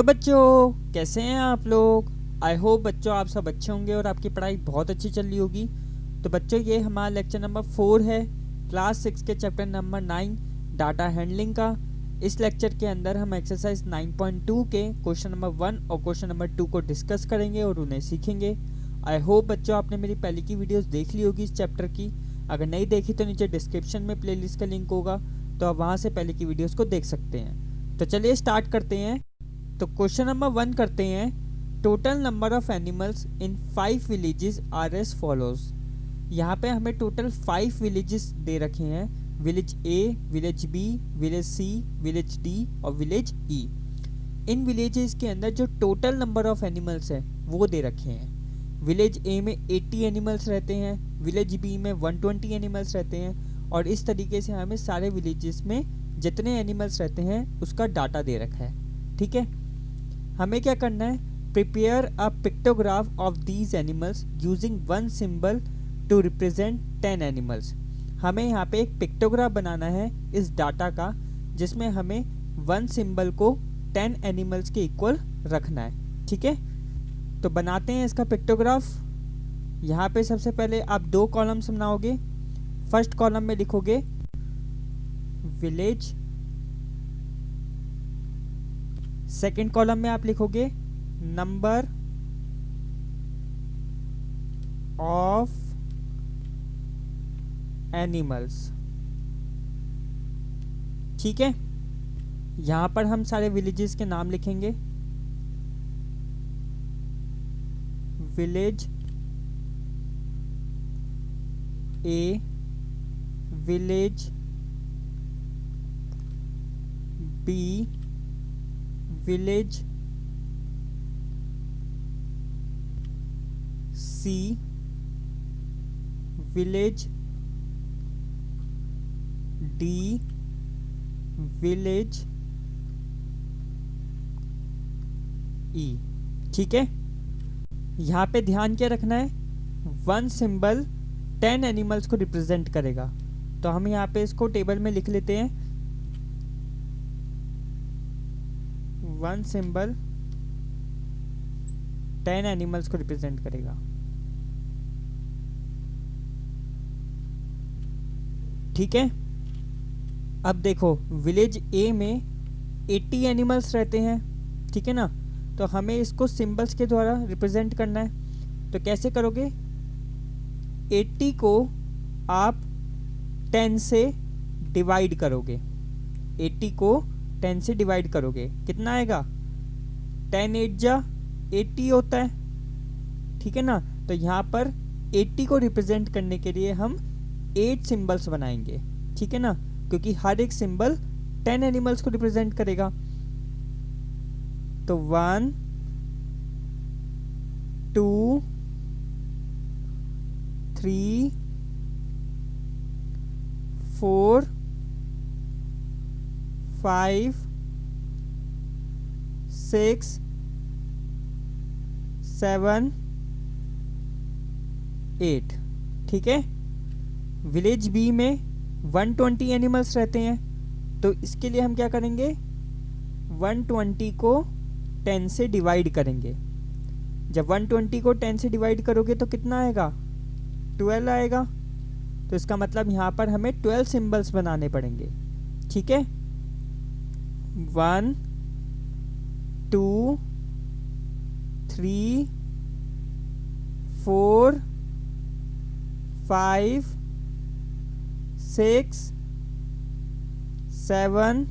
Hello बच्चों, कैसे हैं आप लोग। आई होप बच्चों आप सब अच्छे होंगे और आपकी पढ़ाई बहुत अच्छी चल रही होगी। तो बच्चों ये हमारा लेक्चर नंबर 4 है, क्लास 6 के चैप्टर नंबर 9 डाटा हैंडलिंग का। इस लेक्चर के अंदर हम एक्सरसाइज 9.2 के क्वेश्चन नंबर 1 और क्वेश्चन नंबर 2 को डिस्कस करेंगे और उन्हें सीखेंगे। आई होप बच्चों आपने मेरी पहले की वीडियोस देख ली होगी इस चैप्टर की। अगर नहीं देखी तो नीचे डिस्क्रिप्शन में प्लेलिस्ट का लिंक होगा, तो आप वहाँ से पहले की वीडियोस को देख सकते हैं। तो चलिए स्टार्ट करते हैं। तो क्वेश्चन नंबर 1 करते हैं। Total number of animals in 5 villages are as follows. यहाँ पे हमें टोटल 5 विलेजेस दे रखे हैं। Village A, village B, village C, village D और विलेज ई। इन विलेजेस के अंदर जो टोटल नंबर ऑफ एनिमल्स है वो दे रखे हैं। विलेज ए में 80 एनिमल्स रहते हैं, विलेज बी में 120 एनिमल्स रहते हैं, और इस तरीके से हमें सारे विलेजेस में जितने एनिमल्स रहते हैं उसका डाटा दे रखा है। ठीक है, हमें क्या करना है, prepare a pictograph of these animals using one symbol to represent 10 animals. हमें यहाँ पे एक पिक्टोग्राफ बनाना है इस डाटा का, जिसमें हमें वन सिंबल को 10 एनिमल्स के इक्वल रखना है। ठीक है, तो बनाते हैं इसका पिक्टोग्राफ। यहाँ पे सबसे पहले आप 2 कॉलम्स बनाओगे। फर्स्ट कॉलम में लिखोगे विलेज, सेकेंड कॉलम में आप लिखोगे नंबर ऑफ एनिमल्स। ठीक है, यहां पर हम सारे विलेजेस के नाम लिखेंगे। Village A, village B, village C, village D, village ई। ठीक है, यहाँ पे ध्यान क्या रखना है, वन सिंबल 10 एनिमल्स को रिप्रेजेंट करेगा। तो हम यहाँ पे इसको टेबल में लिख लेते हैं। वन सिंबल 10 एनिमल्स को रिप्रेजेंट करेगा। ठीक है, अब देखो विलेज ए में 80 एनिमल्स रहते हैं। ठीक है ना, तो हमें इसको सिंबल्स के द्वारा रिप्रेजेंट करना है। तो कैसे करोगे, 80 को आप 10 से डिवाइड करोगे। 80 को 10 से डिवाइड करोगे, कितना आएगा, 10 8 जा 80 होता है। ठीक है ना, तो यहाँ पर 80 को रिप्रेजेंट करने के लिए हम 8 सिंबल्स बनाएंगे। ठीक है ना, क्योंकि हर एक सिंबल 10 एनिमल्स को रिप्रेजेंट करेगा। तो 1 2 3 4 5 6 7 8। ठीक है, विलेज बी में 120 एनिमल्स रहते हैं। तो इसके लिए हम क्या करेंगे, 120 को 10 से डिवाइड करेंगे। जब 120 को 10 से डिवाइड करोगे तो कितना आएगा, 12 आएगा। तो इसका मतलब यहाँ पर हमें 12 सिंबल्स बनाने पड़ेंगे। ठीक है, 1 2 3 4 5 6 7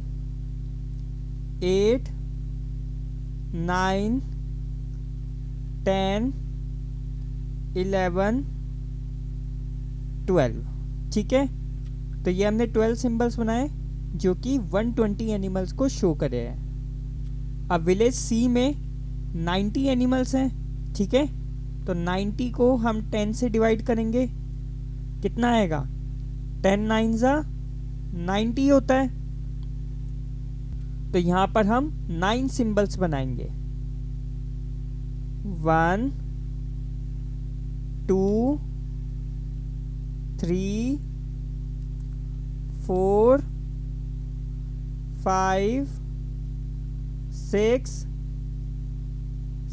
8 9 10 11 12। ठीक है, तो ये हमने 12 सिंबल्स बनाए जो कि 120 एनिमल्स को शो करे हैं। अब विलेज सी में 90 एनिमल्स हैं। ठीक है, तो 90 को हम 10 से डिवाइड करेंगे, कितना आएगा, 10 9 जा 90 होता है। तो यहाँ पर हम 9 सिंबल्स बनाएंगे। 1 2 3 4 5 6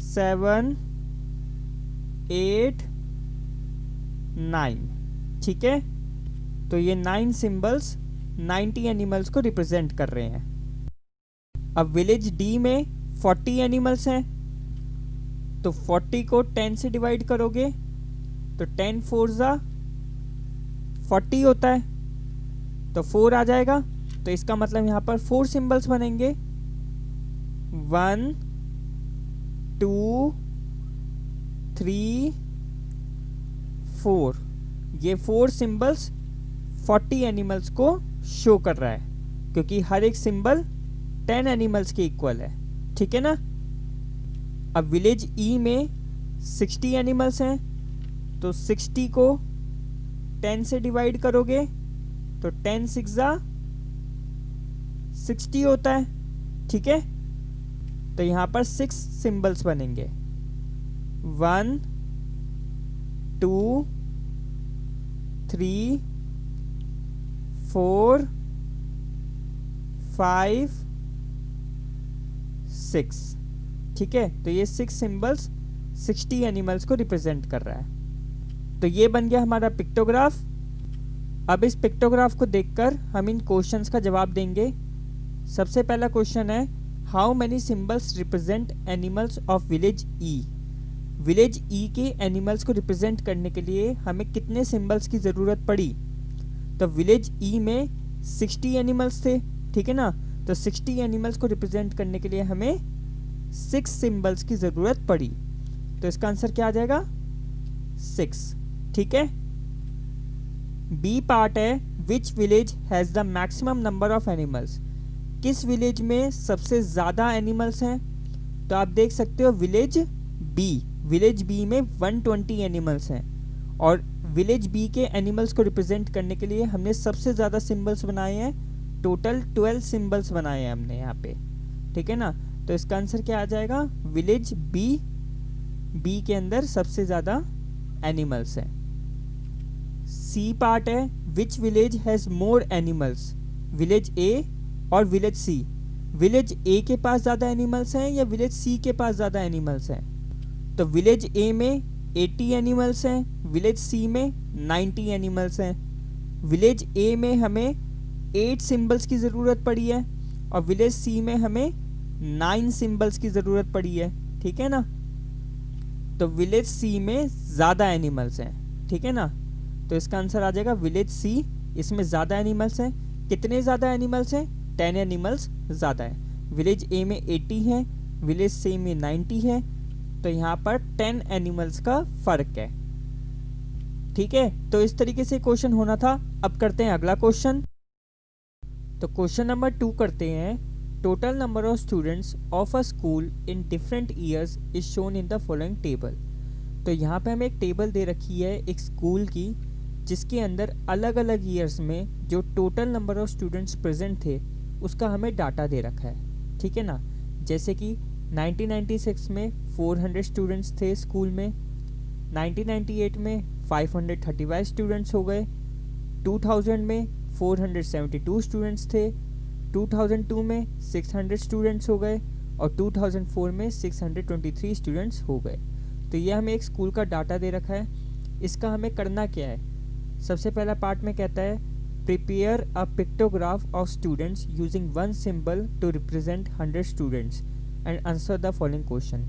7, 8, 9। ठीक है, तो ये 9 सिंबल्स 90 एनिमल्स को रिप्रेजेंट कर रहे हैं। अब विलेज डी में 40 एनिमल्स हैं, तो 40 को 10 से डिवाइड करोगे तो 10 4 जा 40 होता है, तो 4 आ जाएगा। तो इसका मतलब यहाँ पर 4 सिंबल्स बनेंगे, 1 2 3 4। ये 4 सिंबल्स 40 एनिमल्स को शो कर रहा है, क्योंकि हर एक सिंबल 10 एनिमल्स के इक्वल है। ठीक है ना। अब विलेज ई में 60 एनिमल्स हैं, तो 60 को 10 से डिवाइड करोगे तो 10 6 जा 60 होता है। ठीक है, तो यहाँ पर 6 सिंबल्स बनेंगे, 1 2 3 4 5 6। ठीक है, तो ये 6 सिंबल्स 60 एनिमल्स को रिप्रेजेंट कर रहा है। तो ये बन गया हमारा पिक्टोग्राफ। अब इस पिक्टोग्राफ को देखकर हम इन क्वेश्चंस का जवाब देंगे। सबसे पहला क्वेश्चन है, how many symbols represent animals of village E. Village E के एनिमल्स को रिप्रेजेंट करने के लिए हमें कितने सिंबल्स की ज़रूरत पड़ी। तो विलेज ई में 60 एनिमल्स थे। ठीक है ना, तो 60 एनिमल्स को रिप्रेजेंट करने के लिए हमें 6 सिंबल्स की ज़रूरत पड़ी। तो इसका आंसर क्या आ जाएगा, 6। ठीक है। बी पार्ट है, which village has the maximum number of animals. किस विलेज में सबसे ज़्यादा एनिमल्स हैं। तो आप देख सकते हो विलेज बी में 120 एनिमल्स हैं, और विलेज बी के एनिमल्स को रिप्रेजेंट करने के लिए हमने सबसे ज़्यादा सिंबल्स बनाए हैं। टोटल 12 सिंबल्स बनाए हैं हमने यहाँ पे। ठीक है ना, तो इसका आंसर क्या आ जाएगा, विलेज बी के अंदर सबसे ज़्यादा एनिमल्स हैं। सी पार्ट है, which village has more animals, village A और विलेज सी। विलेज ए के पास ज़्यादा एनिमल्स हैं या विलेज सी के पास ज़्यादा एनिमल्स हैं। तो विलेज ए में 80 एनिमल्स हैं, विलेज सी में 90 एनिमल्स हैं। विलेज ए में हमें 8 सिंबल्स की ज़रूरत पड़ी है, और विलेज सी में हमें 9 सिंबल्स की ज़रूरत पड़ी है। ठीक है ना, तो विलेज सी में ज़्यादा एनिमल्स हैं। ठीक है ना, तो इसका आंसर आ जाएगा विलेज सी, इसमें ज़्यादा एनिमल्स हैं। कितने ज़्यादा एनिमल्स हैं, 10 एनिमल्स ज़्यादा है। विलेज ए में 80 है, विलेज सी में 90 है, तो यहाँ पर 10 एनिमल्स का फ़र्क है। ठीक है, तो इस तरीके से क्वेश्चन होना था। अब करते हैं अगला क्वेश्चन। तो क्वेश्चन नंबर 2 करते हैं, total number of students of a school in different years is shown in the following table. तो यहाँ पे हमें एक टेबल दे रखी है एक स्कूल की, जिसके अंदर अलग अलग ईयर्स में जो total number of students present थे उसका हमें डाटा दे रखा है। ठीक है ना, जैसे कि 1996 में 400 स्टूडेंट्स थे स्कूल में, 1998 में 535 स्टूडेंट्स हो गए, 2000 में 472 स्टूडेंट्स थे, 2002 में 600 स्टूडेंट्स हो गए, और 2004 में 623 स्टूडेंट्स हो गए। तो ये हमें एक स्कूल का डाटा दे रखा है। इसका हमें करना क्या है, सबसे पहला पार्ट में कहता है prepare a pictograph of students using one symbol to represent 100 students and answer the following question.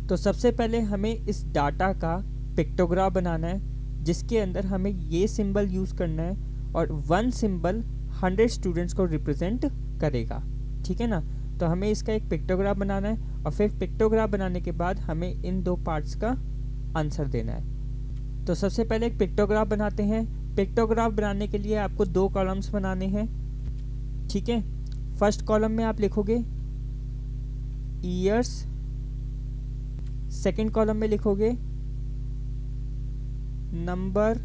तो सबसे पहले हमें इस डाटा का पिक्टोग्राफ बनाना है, जिसके अंदर हमें ये सिंबल यूज़ करना है, और वन सिंबल 100 स्टूडेंट्स को रिप्रेजेंट करेगा। ठीक है ना, तो हमें इसका एक पिक्टोग्राफ बनाना है, और फिर पिक्टोग्राफ बनाने के बाद हमें इन 2 पार्ट्स का आंसर देना है। तो सबसे पहले एक पिक्टोग्राफ बनाते हैं। पिक्टोग्राफ बनाने के लिए आपको 2 कॉलम्स बनाने हैं। ठीक है, फर्स्ट कॉलम में आप लिखोगे ईयर्स, सेकंड कॉलम में लिखोगे नंबर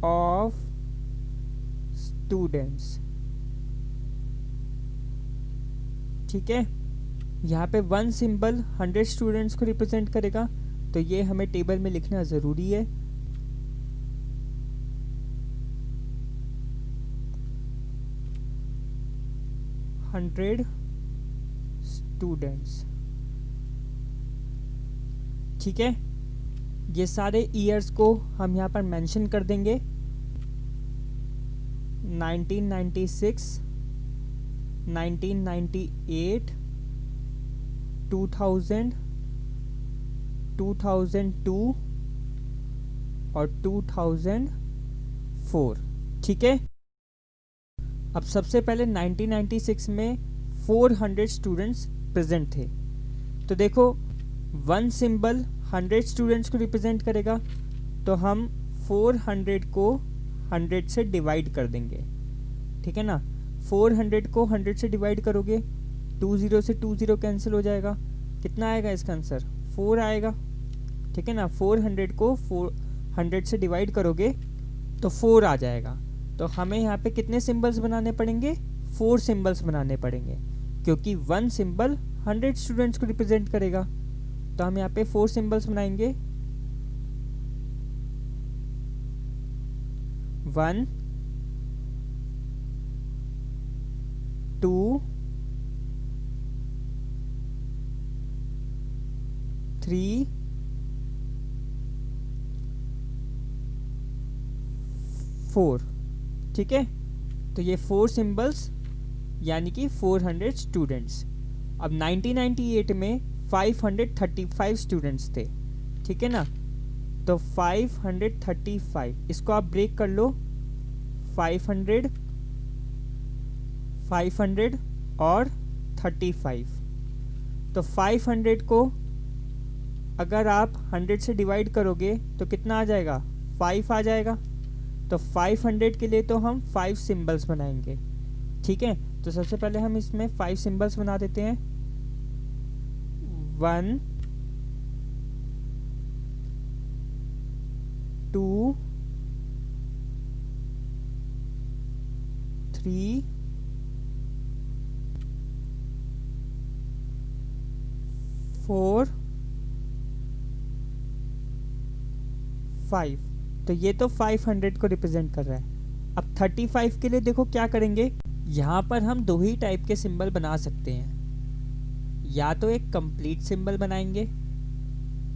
ऑफ स्टूडेंट्स। ठीक है, यहाँ पे वन सिंबल 100 स्टूडेंट्स को रिप्रेजेंट करेगा, तो ये हमें टेबल में लिखना ज़रूरी है। स्टूडेंट्स। ठीक है। ये सारे ईयर्स को हम यहाँ पर मेंशन कर देंगे। 1996, 1998, 2000, 2002 और 2004, ठीक है। अब सबसे पहले 1996 में 400 स्टूडेंट्स प्रेजेंट थे। तो देखो, वन सिंबल 100 स्टूडेंट्स को रिप्रेजेंट करेगा, तो हम 400 को 100 से डिवाइड कर देंगे, ठीक है ना। 400 को 100 से डिवाइड करोगे, 20 से 20 कैंसिल हो जाएगा, कितना आएगा इसका आंसर? 4 आएगा, ठीक है ना। 400 को 400 से डिवाइड करोगे तो 4 आ जाएगा। तो हमें यहाँ पे कितने सिंबल्स बनाने पड़ेंगे? 4 सिंबल्स बनाने पड़ेंगे, क्योंकि वन सिंबल 100 स्टूडेंट्स को रिप्रेजेंट करेगा। तो हम यहाँ पे 4 सिंबल्स बनाएंगे। 1, 2, 3, 4, ठीक है। तो ये 4 सिंबल्स यानी कि 400 स्टूडेंट्स। अब 1998 में 535 स्टूडेंट्स थे, ठीक है ना। तो 535, इसको आप ब्रेक कर लो, 500, 500 और 35। तो 500 को अगर आप 100 से डिवाइड करोगे तो कितना आ जाएगा? 5 आ जाएगा। तो 500 के लिए तो हम 5 सिंबल्स बनाएंगे, ठीक है। तो सबसे पहले हम इसमें 5 सिंबल्स बना देते हैं। 1, 2, 3, 4, 5। तो ये तो 500 को रिप्रेजेंट कर रहा है। अब 35 के लिए देखो क्या करेंगे, यहाँ पर हम 2 ही टाइप के सिंबल बना सकते हैं। या तो एक कंप्लीट सिंबल बनाएंगे,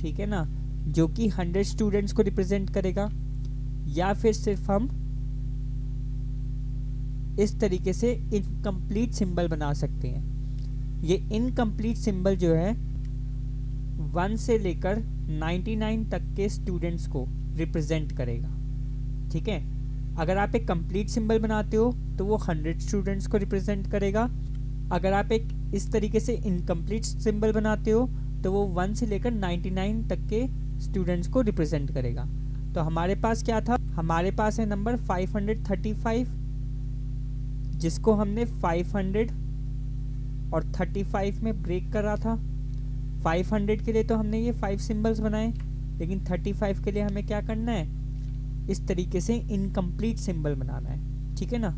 ठीक है ना, जो कि 100 स्टूडेंट्स को रिप्रेजेंट करेगा, या फिर सिर्फ हम इस तरीके से इनकम्प्लीट सिंबल बना सकते हैं। ये इनकम्प्लीट सिंबल जो है 1 से लेकर 99 तक के स्टूडेंट्स को रिप्रेजेंट करेगा, ठीक है। अगर आप एक कंप्लीट सिंबल बनाते हो तो वो 100 स्टूडेंट्स को रिप्रेजेंट करेगा। अगर आप एक इस तरीके से इनकम्प्लीट सिंबल बनाते हो तो वो 1 से लेकर 99 तक के स्टूडेंट्स को रिप्रेजेंट करेगा। तो हमारे पास क्या था? हमारे पास है नंबर 535, जिसको हमने 500 और 35 में ब्रेक करा था। 500 के लिए तो हमने ये 5 सिंबल्स बनाए, लेकिन 35 के लिए हमें क्या करना है? इस तरीके से इनकम्प्लीट सिंबल बनाना है, ठीक है ना।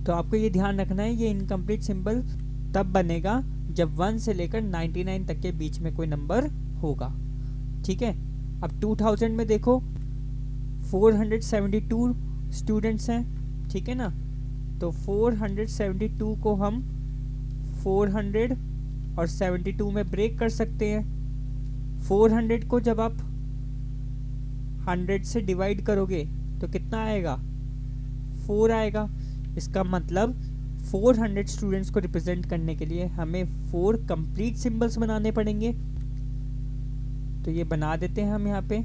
तो आपको ये ध्यान रखना है, ये इनकम्प्लीट सिंबल तब बनेगा जब 1 से लेकर 99 तक के बीच में कोई नंबर होगा, ठीक है। अब 2000 में देखो 472 स्टूडेंट्स हैं, ठीक है ना। तो 472 को हम 400 और 72 में ब्रेक कर सकते हैं। 400 को जब आप 100 से डिवाइड करोगे तो कितना आएगा? 4 आएगा। इसका मतलब 400 स्टूडेंट्स को रिप्रेजेंट करने के लिए हमें 4 कंप्लीट सिंबल्स बनाने पड़ेंगे। तो ये बना देते हैं हम यहाँ पे।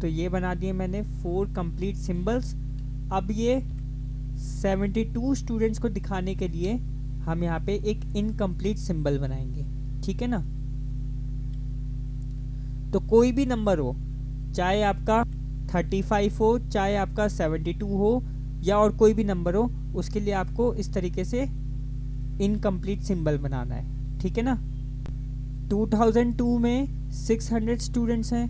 तो ये बना दिए मैंने 4 कंप्लीट सिंबल्स। अब ये 72 स्टूडेंट्स को दिखाने के लिए हम यहाँ पे एक इनकम्प्लीट सिंबल बनाएंगे, ठीक है ना। तो कोई भी नंबर हो, चाहे आपका 35 हो, चाहे आपका 72 हो, या और कोई भी नंबर हो, उसके लिए आपको इस तरीके से इनकम्प्लीट सिंबल बनाना है, ठीक है ना। 2002 में 600 स्टूडेंट्स हैं।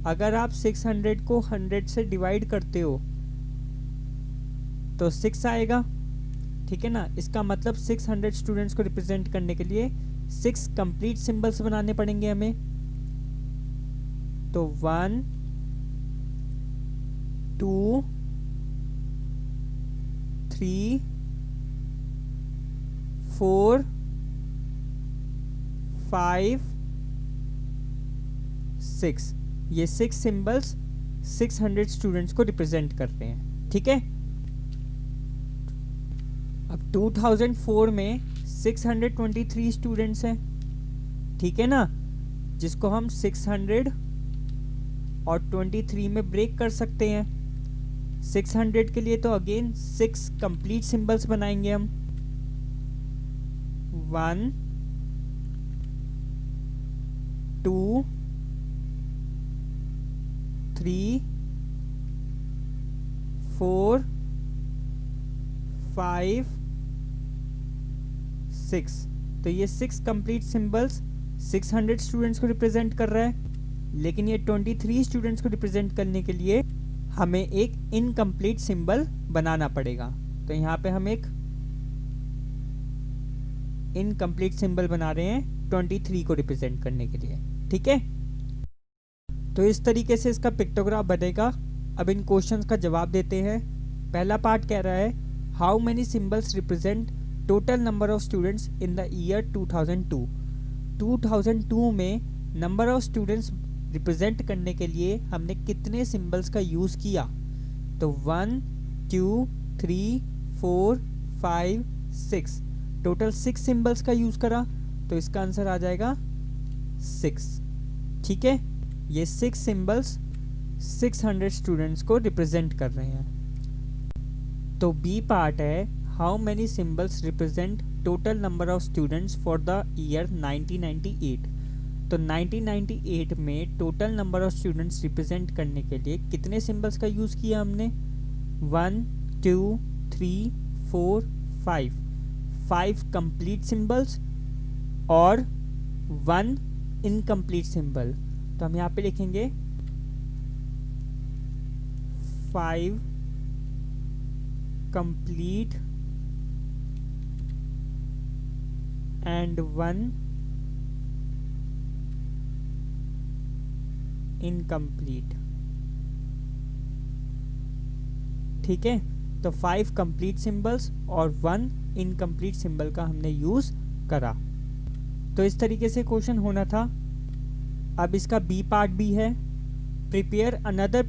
अगर आप 600 को 100 से डिवाइड करते हो तो 6 आएगा, ठीक है ना। इसका मतलब 600 स्टूडेंट्स को रिप्रेजेंट करने के लिए 6 कंप्लीट सिंबल्स बनाने पड़ेंगे हमें। तो 1, 2, 3 4 5 6, ये 6 सिंबल्स 600 स्टूडेंट्स को रिप्रेजेंट करते हैं। ठीक है, अब 2004 में 623 स्टूडेंट्स हैं, ठीक है ना, जिसको हम 600 और 23 में ब्रेक कर सकते हैं। 600 के लिए तो अगेन 6 कंप्लीट सिंबल्स बनाएंगे हम। 1 2 3 4 5 6, तो ये 6 कंप्लीट सिंबल्स 600 स्टूडेंट्स को रिप्रेजेंट कर रहा है। लेकिन ये 23 स्टूडेंट्स को रिप्रेजेंट करने के लिए हमें एक इनकम्प्लीट सिंबल बनाना पड़ेगा। तो यहाँ पे हम एक इनकम्प्लीट सिंबल बना रहे हैं 23 को रिप्रेजेंट करने के लिए। ठीक है, तो इस तरीके से इसका पिक्टोग्राफ बनेगा। अब इन क्वेश्चंस का जवाब देते हैं। पहला पार्ट कह रहा है how many symbols represent total number of students in the year 2002। 2002 में नंबर ऑफ स्टूडेंट्स रिप्रेजेंट करने के लिए हमने कितने सिंबल्स का यूज़ किया। तो 1 2 3 4 5 6, टोटल 6 सिंबल्स का यूज़ करा, तो इसका आंसर आ जाएगा 6। ठीक है, ये 6 सिंबल्स 600 स्टूडेंट्स को रिप्रेजेंट कर रहे हैं। तो बी पार्ट है how many symbols represent total number of students for the year 1998। तो 1998 में total number of students represent करने के लिए कितने सिंबल्स का यूज़ किया हमने। 1 2 3 4 5, 5 कंप्लीट सिंबल्स और 1 इनकम्प्लीट सिंबल। तो हम यहाँ पे लिखेंगे 5 कंप्लीट एंड 1 इनकम्प्लीट। ठीक है, तो 5 कंप्लीट सिंबल्स और 1 इनकम्प्लीट सिंबल का हमने यूज़ करा। तो इस तरीके से क्वेश्चन होना था। अब इसका बी पार्ट भी है, prepare another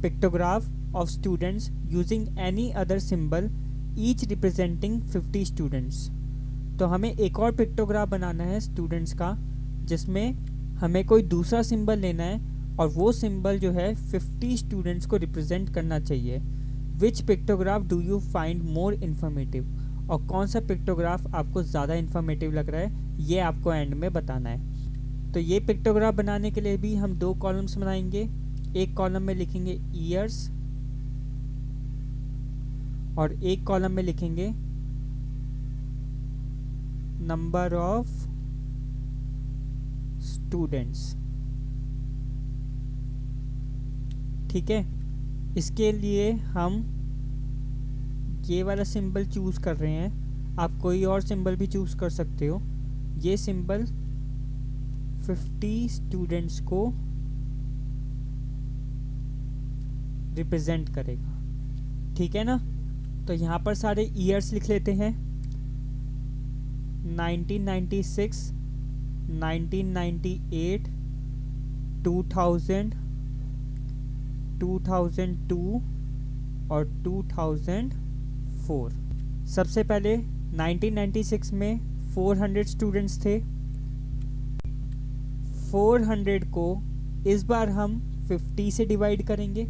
pictograph of students using any other symbol each representing 50 students. तो हमें एक और पिक्टोग्राफ बनाना है स्टूडेंट्स का, जिसमें हमें कोई दूसरा सिंबल लेना है और वो सिंबल जो है 50 स्टूडेंट्स को रिप्रेजेंट करना चाहिए। Which pictograph do you find more informative, और कौन सा पिक्टोग्राफ आपको ज़्यादा इन्फॉर्मेटिव लग रहा है, ये आपको एंड में बताना है। तो ये पिक्टोग्राफ बनाने के लिए भी हम 2 कॉलम्स बनाएंगे। एक कॉलम में लिखेंगे ईयर्स और एक कॉलम में लिखेंगे नंबर ऑफ स्टूडेंट्स। ठीक है, इसके लिए हम ये वाला सिंबल चूज़ कर रहे हैं। आप कोई और सिंबल भी चूज़ कर सकते हो। ये सिंबल 50 स्टूडेंट्स को रिप्रेजेंट करेगा। ठीक है ना, तो यहाँ पर सारे ईयर्स लिख लेते हैं। 1996, 1998, 2000, 2002 और 2004। सबसे पहले 1996 में 400 स्टूडेंट्स थे। 400 को इस बार हम 50 से डिवाइड करेंगे।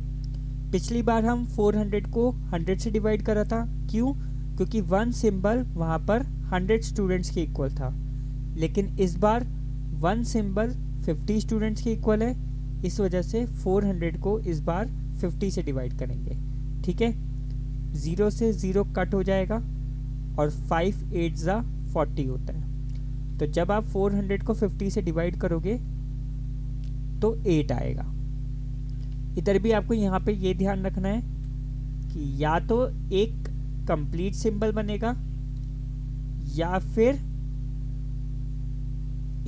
पिछली बार हम 400 को 100 से डिवाइड करा था। क्यों? क्योंकि 1 सिंबल वहाँ पर 100 स्टूडेंट्स के इक्वल था। लेकिन इस बार 1 सिंबल 50 स्टूडेंट्स के इक्वल है, इस वजह से 400 को इस बार 50 से डिवाइड करेंगे। ठीक है, 0 से 0 कट हो जाएगा और 5 8 ज़ा 40 होता है। तो जब आप 400 को 50 से डिवाइड करोगे तो 8 आएगा। इधर भी आपको यहाँ पे ये ध्यान रखना है कि या तो एक कंप्लीट सिंबल बनेगा या फिर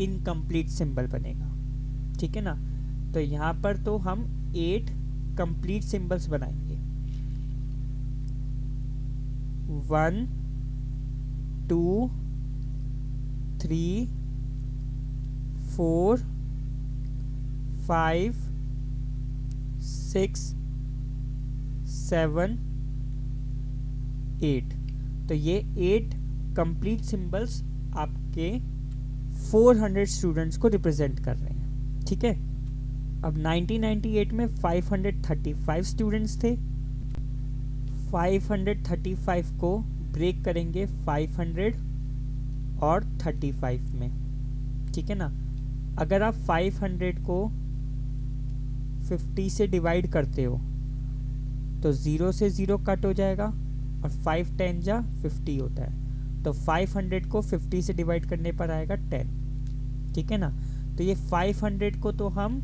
इनकम्प्लीट सिंबल बनेगा। ठीक है ना, तो यहाँ पर तो हम 8 कंप्लीट सिंबल्स बनाएंगे। 1 2 3 4 5 6 7 8। तो ये 8 कंप्लीट सिंबल्स आपके 400 स्टूडेंट्स को रिप्रेजेंट कर रहे हैं। ठीक है, अब 1998 में 535 स्टूडेंट्स थे। 535 को ब्रेक करेंगे 500 और 35 में। ठीक है ना, अगर आप 500 को 50 से डिवाइड करते हो तो 0 से 0 कट हो जाएगा और 5 10 जा 50 होता है। तो 500 को 50 से डिवाइड करने पर आएगा 10। ठीक है ना, तो ये 500 को तो हम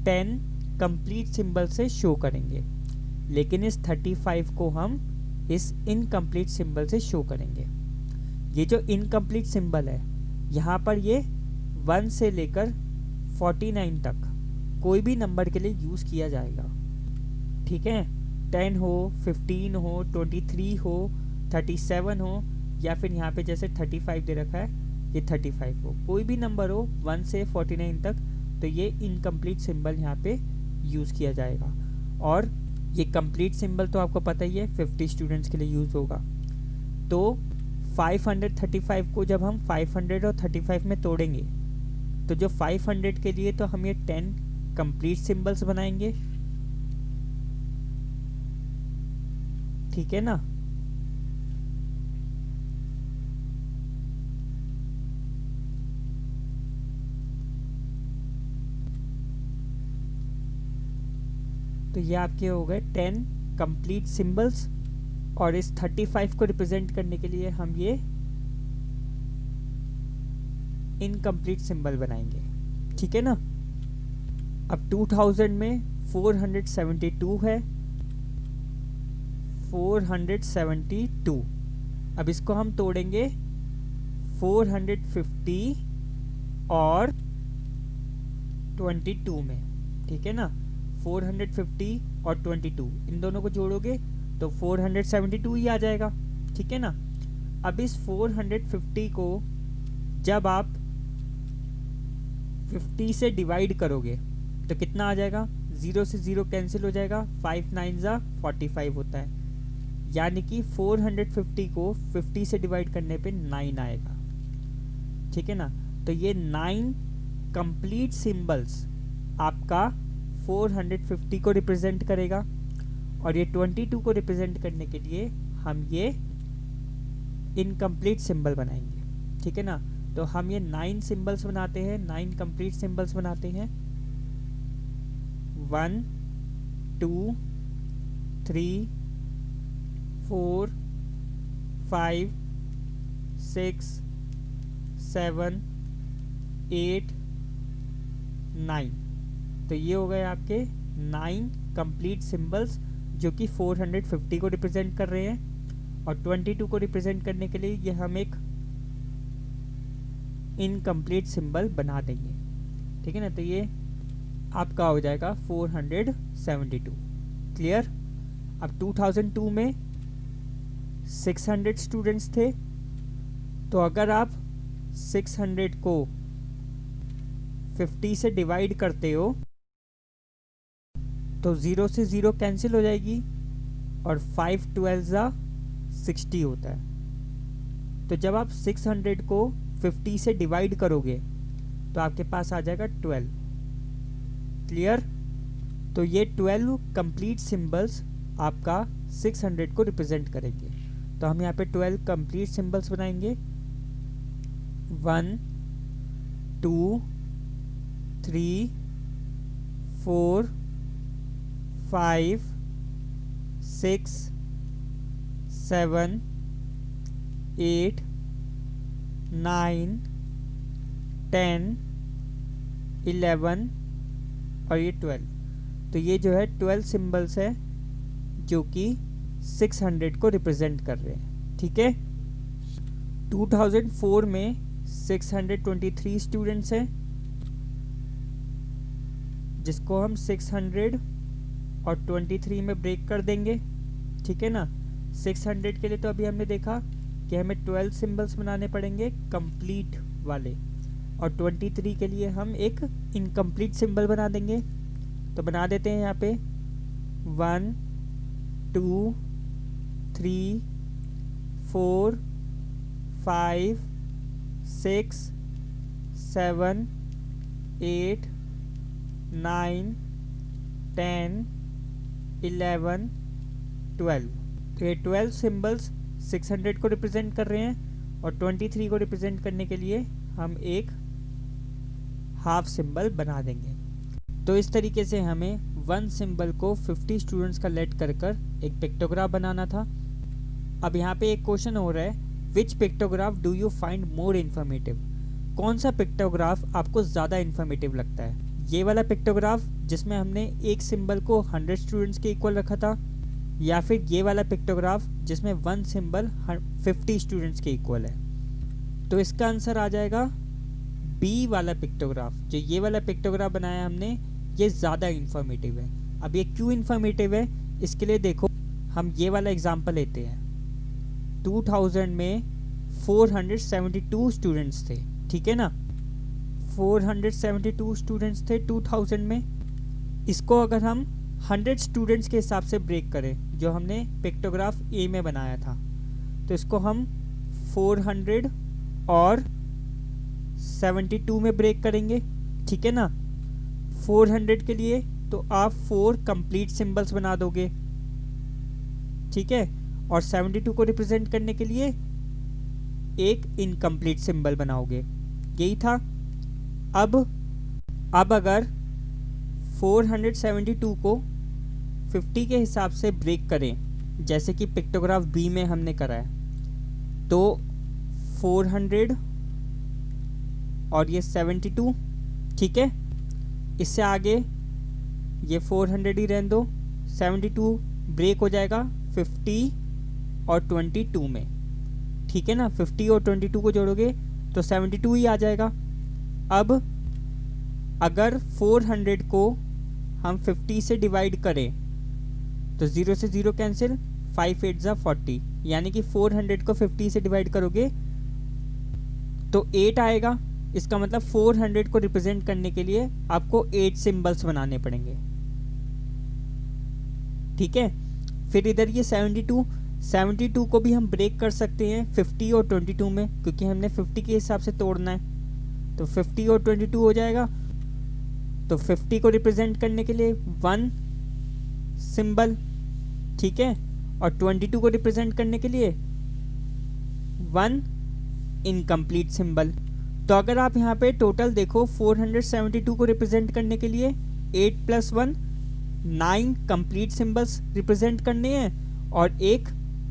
10 कंप्लीट सिंबल से शो करेंगे, लेकिन इस 35 को हम इस इनकम्प्लीट सिंबल से शो करेंगे। ये जो इनकम्प्लीट सिंबल है यहाँ पर ये 1 से लेकर 49 तक कोई भी नंबर के लिए यूज़ किया जाएगा। ठीक है, 10 हो, 15 हो, 23 हो, 37 हो, या फिर यहाँ पे जैसे 35 दे रखा है ये 35 हो, कोई भी नंबर हो 1 से 49 तक, तो ये इनकम्प्लीट सिंबल यहाँ पे यूज़ किया जाएगा। और ये कंप्लीट सिंबल तो आपको पता ही है 50 स्टूडेंट्स के लिए यूज़ होगा। तो 535 को जब हम 500 और 35 में तोड़ेंगे तो जो 500 के लिए तो हम ये 10 कंप्लीट सिंबल्स बनाएंगे। ठीक है ना, तो ये आपके हो गए 10 कंप्लीट सिंबल्स। और इस 35 को रिप्रेजेंट करने के लिए हम ये इनकम्प्लीट सिंबल बनाएंगे। ठीक है ना, अब 2000 में 472 है, 472। अब इसको हम तोड़ेंगे 450 और 22 में। ठीक है ना, 450 और 22 इन दोनों को जोड़ोगे तो 472 ही आ जाएगा। ठीक है ना, अब इस 450 को जब आप 50 से डिवाइड करोगे तो कितना आ जाएगा, 0 से 0 कैंसिल हो जाएगा, 5 9 जा 45 होता है, यानी कि 450 को 50 से डिवाइड करने पे 9 आएगा। ठीक है ना, तो ये 9 कंप्लीट सिंबल्स आपका 450 को रिप्रेजेंट करेगा। और ये 22 को रिप्रेजेंट करने के लिए हम ये इनकम्प्लीट सिंबल बनाएंगे। ठीक है ना, तो हम ये 9 सिंबल्स बनाते हैं, 9 कंप्लीट सिंबल्स बनाते हैं। 1 2 3 4 5 6 7 8 9। तो ये हो गए आपके 9 कंप्लीट सिंबल्स जो कि 450 को रिप्रेजेंट कर रहे हैं। और 22 को रिप्रेजेंट करने के लिए ये हम एक इनकम्प्लीट सिंबल बना देंगे। ठीक है ना, तो ये आपका हो जाएगा 472। क्लियर। अब 2002 में 600 स्टूडेंट्स थे, तो अगर आप 600 को 50 से डिवाइड करते हो तो 0 से 0 कैंसिल हो जाएगी और 5 12 जा 60 होता है। तो जब आप 600 को 50 से डिवाइड करोगे तो आपके पास आ जाएगा 12। क्लियर। तो ये 12 कंप्लीट सिंबल्स आपका 600 को रिप्रेजेंट करेंगे। तो हम यहाँ पे 12 कंप्लीट सिंबल्स बनाएंगे। 1 2 3 4 5 6 7 8 9 10 11 और ये 12। तो ये जो है 12 सिंबल्स है जो कि 600 को रिप्रेजेंट कर रहे हैं। ठीक है। 2004 में 623 स्टूडेंट्स हैं, जिसको हम 600 और 23 में ब्रेक कर देंगे। ठीक है ना, 600 के लिए तो अभी हमने देखा कि हमें 12 सिंबल्स बनाने पड़ेंगे कंप्लीट वाले, और 23 के लिए हम एक इनकम्प्लीट सिंबल बना देंगे। तो बना देते हैं यहाँ पे 1 2 3 4 5 6 7 8 9 10 11 12। तो ये 12 सिंबल्स 600 को रिप्रेजेंट कर रहे हैं, और 23 को रिप्रेजेंट करने के लिए हम एक हाफ सिंबल बना देंगे। तो इस तरीके से हमें वन सिंबल को 50 स्टूडेंट्स का लेट कर एक पिक्टोग्राफ बनाना था। अब यहाँ पे एक क्वेश्चन हो रहा है, which pictograph do you find more informative? कौन सा पिक्टोग्राफ आपको ज़्यादा इन्फॉर्मेटिव लगता है? ये वाला पिक्टोग्राफ जिसमें हमने एक सिंबल को 100 स्टूडेंट्स के इक्वल रखा था, या फिर ये वाला पिक्टोग्राफ जिसमें वन सिंबल 50 स्टूडेंट्स के इक्वल है? तो इसका आंसर आ जाएगा बी वाला पिक्टोग्राफ। जो ये वाला पिक्टोग्राफ बनाया हमने, ये ज़्यादा इन्फॉर्मेटिव है। अब ये क्यों इन्फॉर्मेटिव है, इसके लिए देखो हम ये वाला एग्जांपल लेते हैं। 2000 में 472 स्टूडेंट्स थे, ठीक है ना? 472 स्टूडेंट्स थे 2000 में। इसको अगर हम 100 स्टूडेंट्स के हिसाब से ब्रेक करें, जो हमने पिक्टोग्राफ ए में बनाया था, तो इसको हम 400 और 72 में ब्रेक करेंगे, ठीक है ना? 400 के लिए तो आप 4 कंप्लीट सिंबल्स बना दोगे, ठीक है, और 72 को रिप्रेजेंट करने के लिए एक इनकम्प्लीट सिंबल बनाओगे। यही था। अब अगर 472 को 50 के हिसाब से ब्रेक करें, जैसे कि पिक्टोग्राफ बी में हमने करा है, तो 400 और ये 72, ठीक है। इससे आगे ये 400 ही रहने दो, 72 ब्रेक हो जाएगा 50 और 22 में, ठीक है ना? 50 और 22 को जोड़ोगे तो 72 ही आ जाएगा। अब अगर 400 को हम 50 से डिवाइड करें तो 0 से 0 कैंसिल, 5 8 जा 40, यानी कि 400 को 50 से डिवाइड करोगे तो 8 आएगा। इसका मतलब 400 को रिप्रेजेंट करने के लिए आपको 8 सिंबल्स बनाने पड़ेंगे, ठीक है। फिर इधर ये 72 को भी हम ब्रेक कर सकते हैं 50 और 22 में, क्योंकि हमने 50 के हिसाब से तोड़ना है। तो 50 और 22 हो जाएगा। तो 50 को रिप्रेजेंट करने के लिए 1 सिंबल, ठीक है, और 22 को रिप्रेजेंट करने के लिए 1 इनकम्प्लीट सिंबल। तो अगर आप यहाँ पे टोटल देखो, 472 को रिप्रेजेंट करने के लिए 8 + 1 9 कंप्लीट सिंबल्स रिप्रेजेंट करने हैं और एक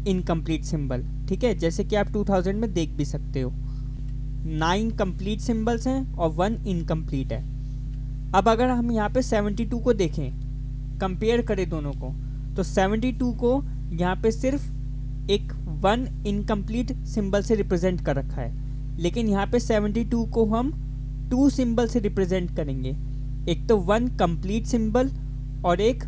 इनकम्प्लीट सिंबल, ठीक है, जैसे कि आप 2000 में देख भी सकते हो। 9 कंप्लीट सिंबल्स हैं और 1 इनकम्प्लीट है। अब अगर हम यहाँ पे 72 को देखें, कंपेयर करें दोनों को, तो 72 को यहाँ पे सिर्फ एक 1 इनकम्प्लीट सिंबल से रिप्रेजेंट कर रखा है, लेकिन यहाँ पे 72 को हम 2 सिंबल से रिप्रेजेंट करेंगे। एक तो 1 कंप्लीट सिंबल और एक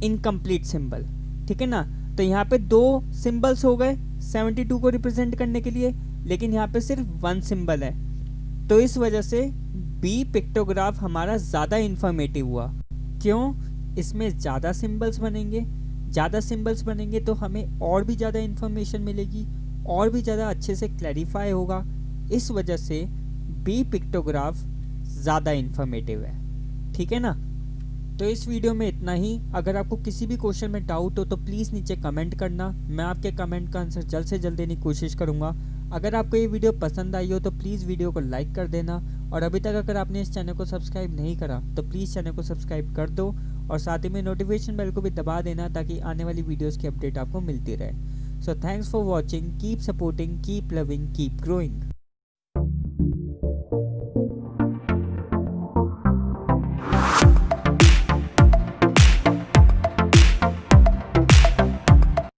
इनकम्प्लीट सिंबल, ठीक है ना? तो यहाँ पे 2 सिंबल्स हो गए 72 को रिप्रेजेंट करने के लिए, लेकिन यहाँ पे सिर्फ 1 सिंबल है। तो इस वजह से बी पिक्टोग्राफ हमारा ज़्यादा इन्फॉर्मेटिव हुआ। क्यों? इसमें ज़्यादा सिंबल्स बनेंगे, ज़्यादा सिंबल्स बनेंगे तो हमें और भी ज़्यादा इन्फॉर्मेशन मिलेगी, और भी ज़्यादा अच्छे से क्लैरिफाई होगा। इस वजह से बी पिक्टोग्राफ ज़्यादा इन्फॉर्मेटिव है, ठीक है ना? तो इस वीडियो में इतना ही। अगर आपको किसी भी क्वेश्चन में डाउट हो तो प्लीज़ नीचे कमेंट करना, मैं आपके कमेंट का आंसर जल्द से जल्द देने की कोशिश करूँगा। अगर आपको ये वीडियो पसंद आई हो तो प्लीज़ वीडियो को लाइक कर देना, और अभी तक अगर आपने इस चैनल को सब्सक्राइब नहीं करा तो प्लीज़ चैनल को सब्सक्राइब कर दो, और साथ ही में नोटिफिकेशन बेल को भी दबा देना ताकि आने वाली वीडियोज़ की अपडेट आपको मिलती रहे। So thanks for watching, keep supporting, keep loving, keep growing.